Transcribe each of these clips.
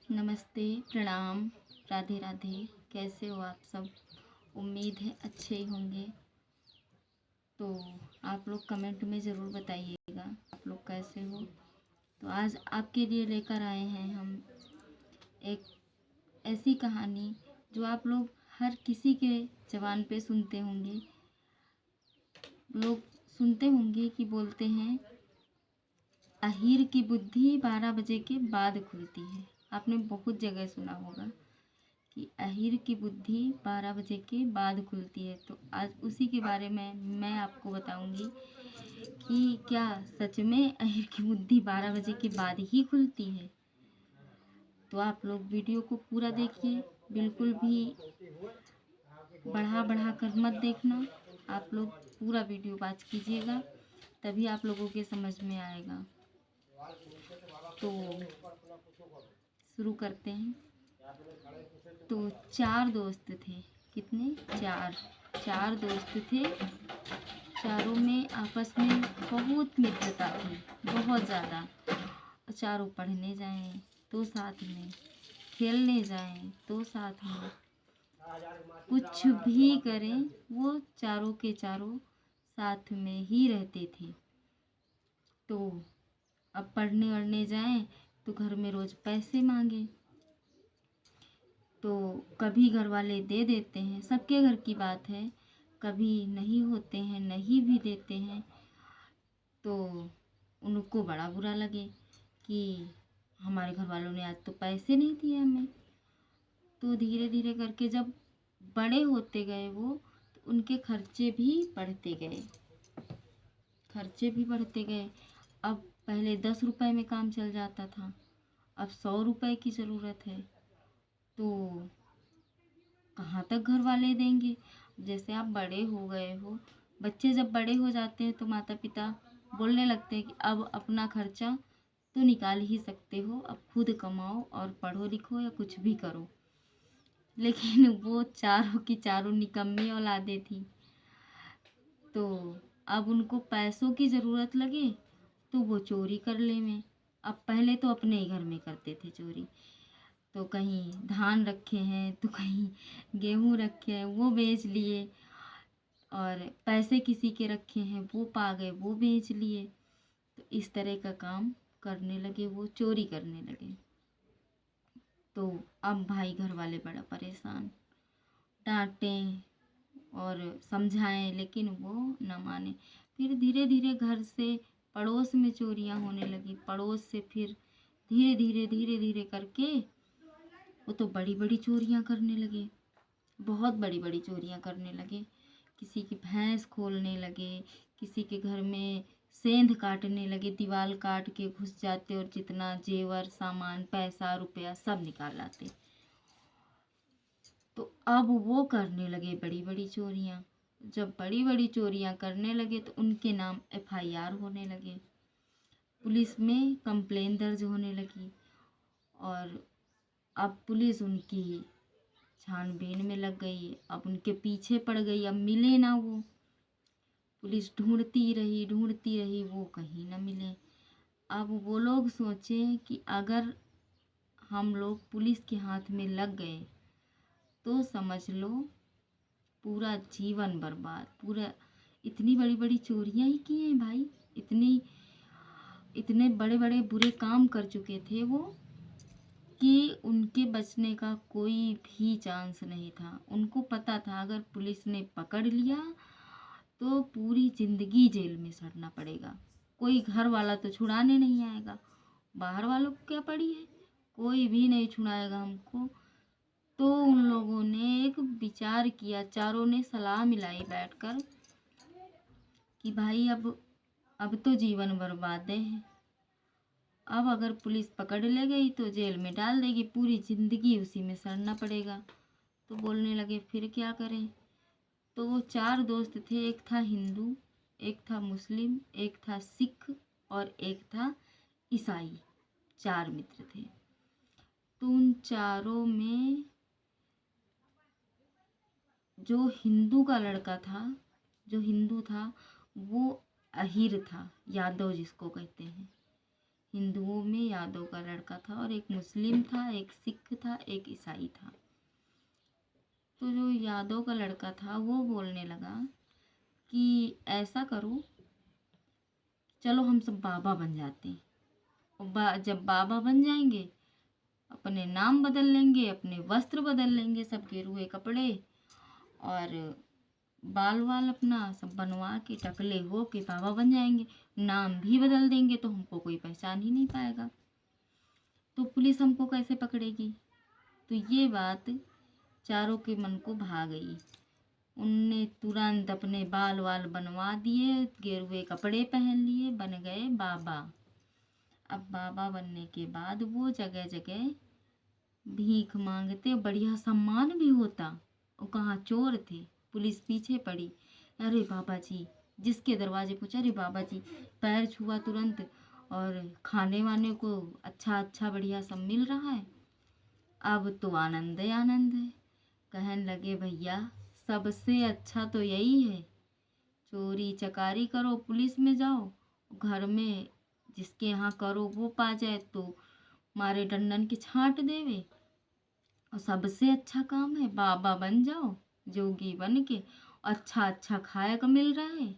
नमस्ते, प्रणाम, राधे राधे। कैसे हो आप सब? उम्मीद है अच्छे ही होंगे। तो आप लोग कमेंट में ज़रूर बताइएगा आप लोग कैसे हो। तो आज आपके लिए लेकर आए हैं हम एक ऐसी कहानी जो आप लोग हर किसी के ज़बान पे सुनते होंगे। लोग सुनते होंगे कि बोलते हैं अहीर की बुद्धि 12 बजे के बाद खुलती है। आपने बहुत जगह सुना होगा कि अहीर की बुद्धि 12 बजे के बाद खुलती है। तो आज उसी के बारे में मैं आपको बताऊंगी कि क्या सच में अहीर की बुद्धि 12 बजे के बाद ही खुलती है। तो आप लोग वीडियो को पूरा देखिए, बिल्कुल भी बढ़ा कर मत देखना। आप लोग पूरा वीडियो वॉच कीजिएगा, तभी आप लोगों के समझ में आएगा। तो शुरू करते हैं। तो 4 दोस्त थे। कितने? 4 4 दोस्त थे। चारों में आपस में बहुत मित्रता थी, बहुत ज़्यादा। चारों पढ़ने जाएं तो साथ में, खेलने जाएं तो साथ में, कुछ भी करें वो चारों के चारों साथ में ही रहते थे। तो अब पढ़ने वढ़ने जाएं तो घर में रोज़ पैसे मांगे तो कभी घर वाले दे देते हैं, सबके घर की बात है। कभी नहीं होते हैं, नहीं भी देते हैं। तो उनको बड़ा बुरा लगे कि हमारे घर वालों ने आज तो पैसे नहीं दिए हमें। तो धीरे धीरे करके जब बड़े होते गए वो, तो उनके खर्चे भी बढ़ते गए, खर्चे भी बढ़ते गए। अब पहले 10 रुपए में काम चल जाता था, अब 100 रुपए की ज़रूरत है। तो कहाँ तक घर वाले देंगे? जैसे आप बड़े हो गए हो, बच्चे जब बड़े हो जाते हैं तो माता पिता बोलने लगते हैं कि अब अपना खर्चा तो निकाल ही सकते हो, अब खुद कमाओ और पढ़ो लिखो या कुछ भी करो। लेकिन वो चारों की चारों निकम्मी औलादे थी। तो अब उनको पैसों की ज़रूरत लगे तो वो चोरी कर ले में। अब पहले तो अपने ही घर में करते थे चोरी। तो कहीं धान रखे हैं तो कहीं गेहूँ रखे हैं वो बेच लिए, और पैसे किसी के रखे हैं वो पा गए वो बेच लिए। तो इस तरह का काम करने लगे, वो चोरी करने लगे। तो अब भाई घर वाले बड़ा परेशान, डांटें और समझाएं लेकिन वो न माने। फिर धीरे धीरे घर से पड़ोस में चोरियां होने लगी, पड़ोस से फिर धीरे धीरे करके वो तो बड़ी बड़ी चोरियां करने लगे, बहुत बड़ी बड़ी चोरियां करने लगे। किसी की भैंस खोलने लगे, किसी के घर में सेंध काटने लगे, दीवार काट के घुस जाते और जितना जेवर सामान पैसा रुपया सब निकाल लाते। तो अब वो करने लगे बड़ी बड़ी चोरियां। जब बड़ी बड़ी चोरियां करने लगे तो उनके नाम FIR होने लगे, पुलिस में कंप्लेन दर्ज होने लगी। और अब पुलिस उनकी छानबीन में लग गई, अब उनके पीछे पड़ गई, अब मिले ना वो। पुलिस ढूंढती रही वो कहीं ना मिले। अब वो लोग सोचे कि अगर हम लोग पुलिस के हाथ में लग गए तो समझ लो पूरा जीवन बर्बाद। पूरा इतनी बड़ी बड़ी चोरियां ही की हैं भाई, इतने बड़े बड़े बुरे काम कर चुके थे वो कि उनके बचने का कोई भी चांस नहीं था। उनको पता था अगर पुलिस ने पकड़ लिया तो पूरी ज़िंदगी जेल में सड़ना पड़ेगा, कोई घर वाला तो छुड़ाने नहीं आएगा। बाहर वालों को क्या पड़ी है, कोई भी नहीं छुड़ाएगा हमको। तो उन लोगों ने एक विचार किया, चारों ने सलाह मिलाई बैठकर कि भाई अब तो जीवन बर्बाद है, अब अगर पुलिस पकड़ ले गई तो जेल में डाल देगी, पूरी ज़िंदगी उसी में सड़ना पड़ेगा। तो बोलने लगे फिर क्या करें। तो वो 4 दोस्त थे, एक था हिंदू, एक था मुस्लिम, एक था सिख और एक था ईसाई। 4 मित्र थे। तो उन चारों में जो हिंदू का लड़का था, जो हिंदू था वो अहीर था, यादव जिसको कहते हैं, हिंदुओं में यादव का लड़का था और एक मुस्लिम था, एक सिख था, एक ईसाई था। तो जो यादव का लड़का था वो बोलने लगा कि ऐसा करो, चलो हम सब बाबा बन जाते हैं। और जब बाबा बन जाएंगे अपने नाम बदल लेंगे, अपने वस्त्र बदल लेंगे, सब गेरुए कपड़े और बाल वाल अपना सब बनवा के टकले हो के बाबा बन जाएंगे, नाम भी बदल देंगे तो हमको कोई पहचान ही नहीं पाएगा, तो पुलिस हमको कैसे पकड़ेगी। तो ये बात चारों के मन को भा गई। उनने तुरंत अपने बाल वाल बनवा दिए, गेरुए कपड़े पहन लिए, बन गए बाबा। अब बाबा बनने के बाद वो जगह जगह भीख मांगते, बढ़िया सम्मान भी होता। और कहाँ चोर थे, पुलिस पीछे पड़ी, अरे बाबा जी, जिसके दरवाजे पूछा, अरे बाबा जी, पैर छुआ तुरंत, और खाने वाने को अच्छा अच्छा बढ़िया सब मिल रहा है। अब तो आनंद है आनंद है। कहने लगे भैया सबसे अच्छा तो यही है, चोरी चकारी करो, पुलिस में जाओ, घर में जिसके यहाँ करो वो पा जाए तो मारे डंडन की छांट देवे, और सबसे अच्छा काम है बाबा बन जाओ, जोगी बन के अच्छा अच्छा खाए का मिल रहा है,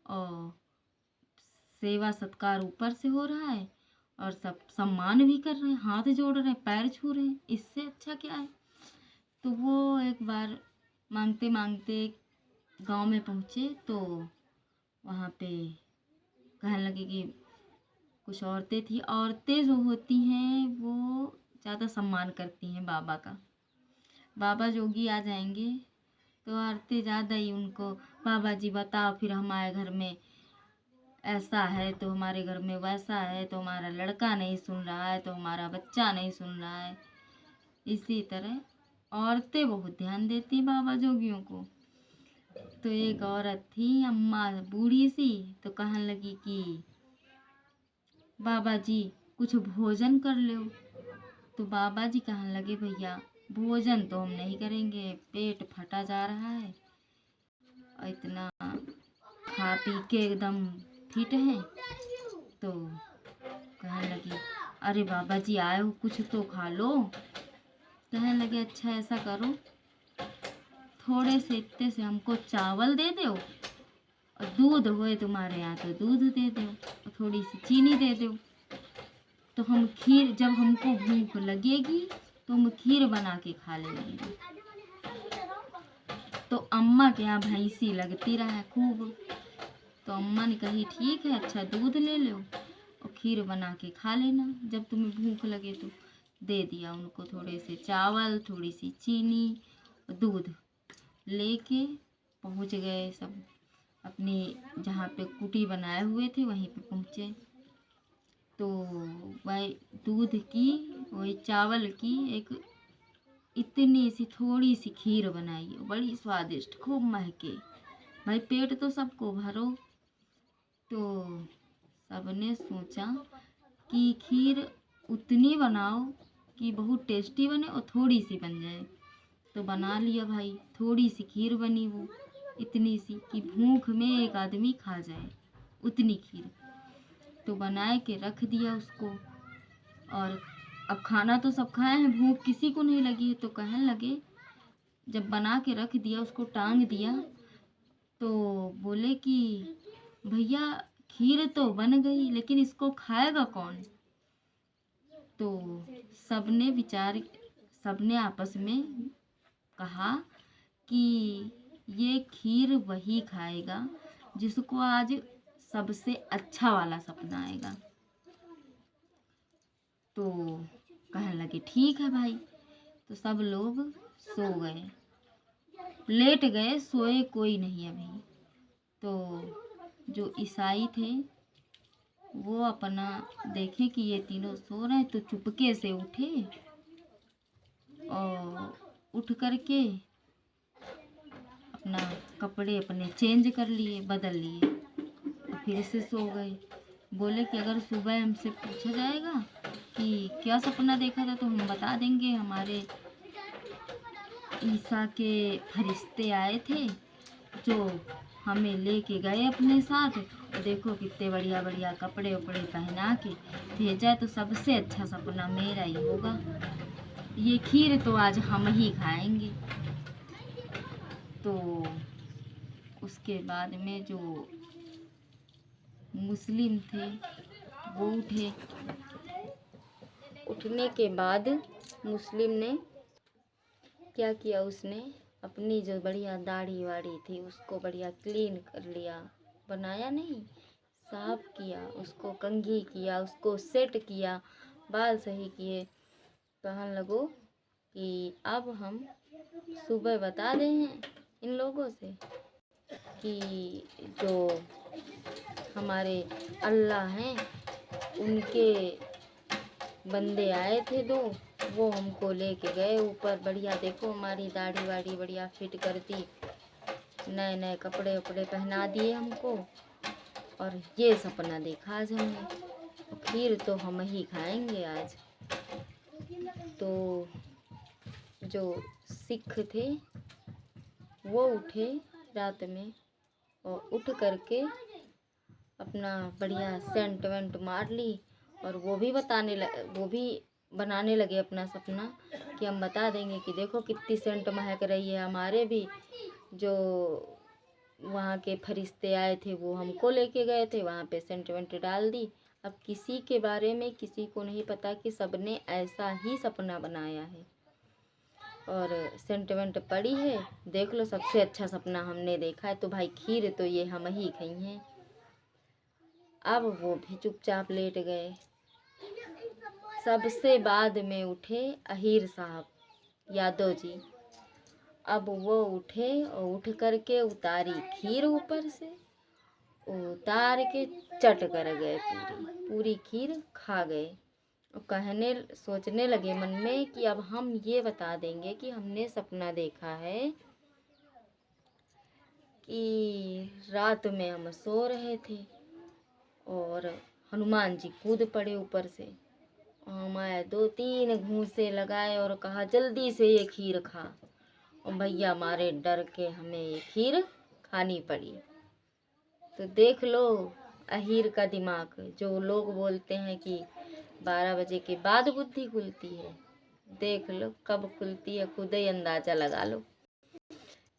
और सेवा सत्कार ऊपर से हो रहा है, और सब सम्मान भी कर रहे हैं, हाथ जोड़ रहे हैं, पैर छू रहे हैं, इससे अच्छा क्या है। तो वो एक बार मांगते मांगते गांव में पहुँचे, तो वहाँ पे कहने लगे कि कुछ औरतें थी, औरतें जो होती हैं वो ज़्यादा सम्मान करती हैं बाबा का। बाबा जोगी आ जाएंगे तो औरतें ज़्यादा ही उनको, बाबा जी बताओ फिर हमारे घर में ऐसा है तो हमारे घर में वैसा है, तो हमारा लड़का नहीं सुन रहा है, तो हमारा बच्चा नहीं सुन रहा है। इसी तरह औरतें बहुत ध्यान देती बाबा जोगियों को। तो एक औरत थी अम्मा बूढ़ी सी, तो कहने लगी कि बाबा जी कुछ भोजन कर लो। तो बाबा जी कहने लगे भैया भोजन तो हम नहीं करेंगे, पेट फटा जा रहा है, और इतना खा पी के एकदम फिट हैं। तो कहने लगी अरे बाबा जी आए हो, कुछ तो खा लो। कहने लगे अच्छा ऐसा करो, थोड़े से इतने से हमको चावल दे दो, और दूध होए तुम्हारे यहाँ तो दूध दे दो, और थोड़ी सी चीनी दे दो, तो हम खीर, जब हमको भूख लगेगी तो हम खीर बना के खा लेंगे। तो अम्मा के यहाँ भैंसी लगती रहा खूब, तो अम्मा ने कही ठीक है, अच्छा दूध ले लो और खीर बना के खा लेना जब तुम्हें भूख लगे तो। दे दिया उनको थोड़े से चावल, थोड़ी सी चीनी और दूध, लेके पहुँच गए सब अपने जहाँ पे कुटी बनाए हुए थे वहीं पे पहुँचे। तो वही दूध की, वही चावल की एक इतनी सी थोड़ी सी खीर बनाई, बड़ी स्वादिष्ट, खूब महके। भाई पेट तो सबको भरो। तो सबने सोचा कि खीर उतनी बनाओ कि बहुत टेस्टी बने और थोड़ी सी बन जाए। तो बना लिया भाई, थोड़ी सी खीर बनी, वो इतनी सी कि भूख में एक आदमी खा जाए उतनी खीर। तो बनाए के रख दिया उसको, और अब खाना तो सब खाए हैं, भूख किसी को नहीं लगी है। तो कहने लगे, जब बना के रख दिया उसको टांग दिया, तो बोले कि भैया खीर तो बन गई लेकिन इसको खाएगा कौन। तो सबने आपस में कहा कि ये खीर वही खाएगा जिसको आज सबसे अच्छा वाला सपना आएगा। तो कहने लगे ठीक है भाई। तो सब लोग सो गए, लेट गए, सोए कोई नहीं अभी। तो जो ईसाई थे वो अपना देखे कि ये तीनों सो रहे हैं, तो चुपके से उठे और उठ करके अपना कपड़े अपने चेंज कर लिए, बदल लिए, और फिर से सो गए। बोले कि अगर सुबह हमसे पूछा जाएगा कि क्या सपना देखा था तो हम बता देंगे, हमारे ईसा के फरिश्ते आए थे जो हमें लेके गए अपने साथ, देखो कितने बढ़िया बढ़िया कपड़े उपड़े पहना के भेजा, तो सबसे अच्छा सपना मेरा ही होगा। ये खीर तो आज हम ही खाएंगे। तो उसके बाद में जो मुस्लिम थे वो उठे। उठने के बाद मुस्लिम ने क्या किया, उसने अपनी जो बढ़िया दाढ़ी वाड़ी थी उसको बढ़िया क्लीन कर लिया, बनाया नहीं, साफ किया, उसको कंघी किया, उसको सेट किया, बाल सही किए। कहने लगो कि अब हम सुबह बता रहे हैं इन लोगों से कि जो हमारे अल्लाह हैं उनके बंदे आए थे दो, वो हमको लेके गए ऊपर। बढ़िया देखो हमारी दाढ़ी वाड़ी बढ़िया फिट कर दी, नए नए कपड़े उपड़े पहना दिए हमको, और ये सपना देखा आज हमने। खीर तो हम ही खाएंगे आज। तो जो सिख थे वो उठे रात में, और उठ करके अपना बढ़िया सेंट वेंट मार ली, और वो भी बनाने लगे अपना सपना कि हम बता देंगे कि देखो कितनी सेंट महक रही है। हमारे भी जो वहाँ के फरिश्ते आए थे वो हमको लेके गए थे, वहाँ पे सेंट वेंट डाल दी। अब किसी के बारे में किसी को नहीं पता कि सबने ऐसा ही सपना बनाया है, और सेंटिमेंट पड़ी है। देख लो सबसे अच्छा सपना हमने देखा है, तो भाई खीर तो ये हम ही खाई हैं। अब वो भी चुपचाप लेट गए। सबसे बाद में उठे अहीर साहब यादव जी। अब वो उठे और उठ करके उतारी खीर ऊपर से, उतार के चट कर गए, पूरी पूरी खीर खा गए। और सोचने लगे मन में कि अब हम ये बता देंगे कि हमने सपना देखा है कि रात में हम सो रहे थे और हनुमान जी कूद पड़े ऊपर से। हमारे 2-3 घूंसे लगाए और कहा जल्दी से ये खीर खा। और भैया हमारे डर के हमें ये खीर खानी पड़ी। तो देख लो अहीर का दिमाग। जो लोग बोलते हैं कि 12 बजे के बाद बुद्धि खुलती है, देख लो कब खुलती है, खुद ही अंदाजा लगा लो।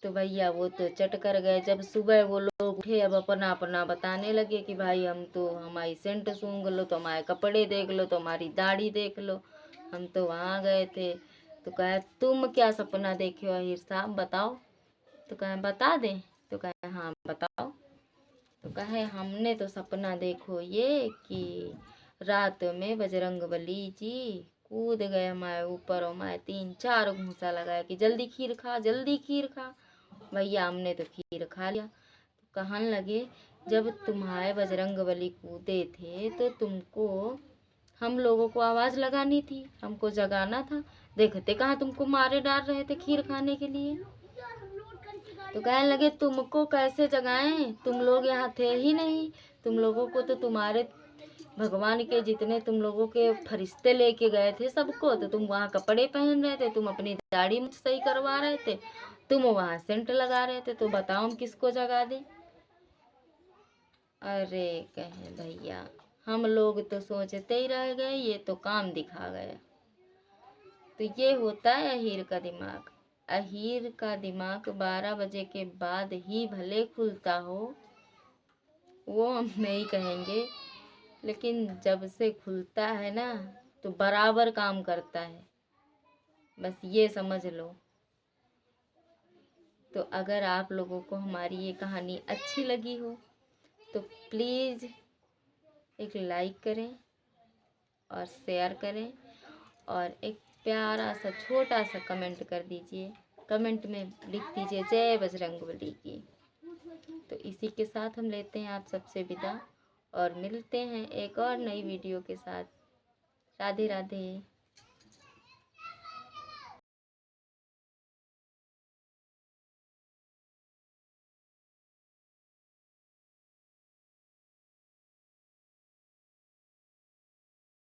तो भैया वो तो चट कर गए। जब सुबह वो लोग उठे, अब अपना अपना बताने लगे कि भाई हम तो हमारी सेंट सूंघ लो, तो हमारे कपड़े देख लो, तो हमारी दाढ़ी देख लो, हम तो वहाँ गए थे। तो कहे तुम क्या सपना देखे हो अहीर साहब, बताओ। तो कहे बता दें। तो कहे हाँ बताओ। तो कहे हमने तो सपना देखो ये कि रात में बजरंगबली जी कूद गए हमारे ऊपर, और हमारे 3-4 घूंसा लगाया कि जल्दी खीर खा, जल्दी खीर खा। भैया हमने तो खीर खा लिया। तो कहने लगे जब तुम्हारे बजरंगबली कूदे थे तो तुमको हम लोगों को आवाज़ लगानी थी, हमको जगाना था। देखते कहाँ तुमको मारे डाल रहे थे खीर खाने के लिए। तो कहने लगे तुमको कैसे जगाएं, तुम लोग यहाँ थे ही नहीं। तुम लोगों को तो तुम्हारे भगवान के जितने तुम लोगों के फरिश्ते लेके गए थे सबको, तो तुम वहाँ कपड़े पहन रहे थे, तुम अपनी दाढ़ी मुझ सही करवा रहे थे, तुम वहाँ सेंट लगा रहे थे, तो बताओ हम किसको जगा दें। अरे कहे भैया हम लोग तो सोचते ही रह गए, ये तो काम दिखा गया। तो ये होता है अहीर का दिमाग। अहीर का दिमाग 12 बजे के बाद ही भले खुलता हो, वो हम नहीं कहेंगे, लेकिन जब से खुलता है ना तो बराबर काम करता है, बस ये समझ लो। तो अगर आप लोगों को हमारी ये कहानी अच्छी लगी हो तो प्लीज़ एक लाइक करें और शेयर करें, और एक प्यारा सा छोटा सा कमेंट कर दीजिए। कमेंट में लिख दीजिए जय बजरंगबली की। तो इसी के साथ हम लेते हैं आप सबसे विदा, और मिलते हैं एक और नई वीडियो के साथ। राधे राधे।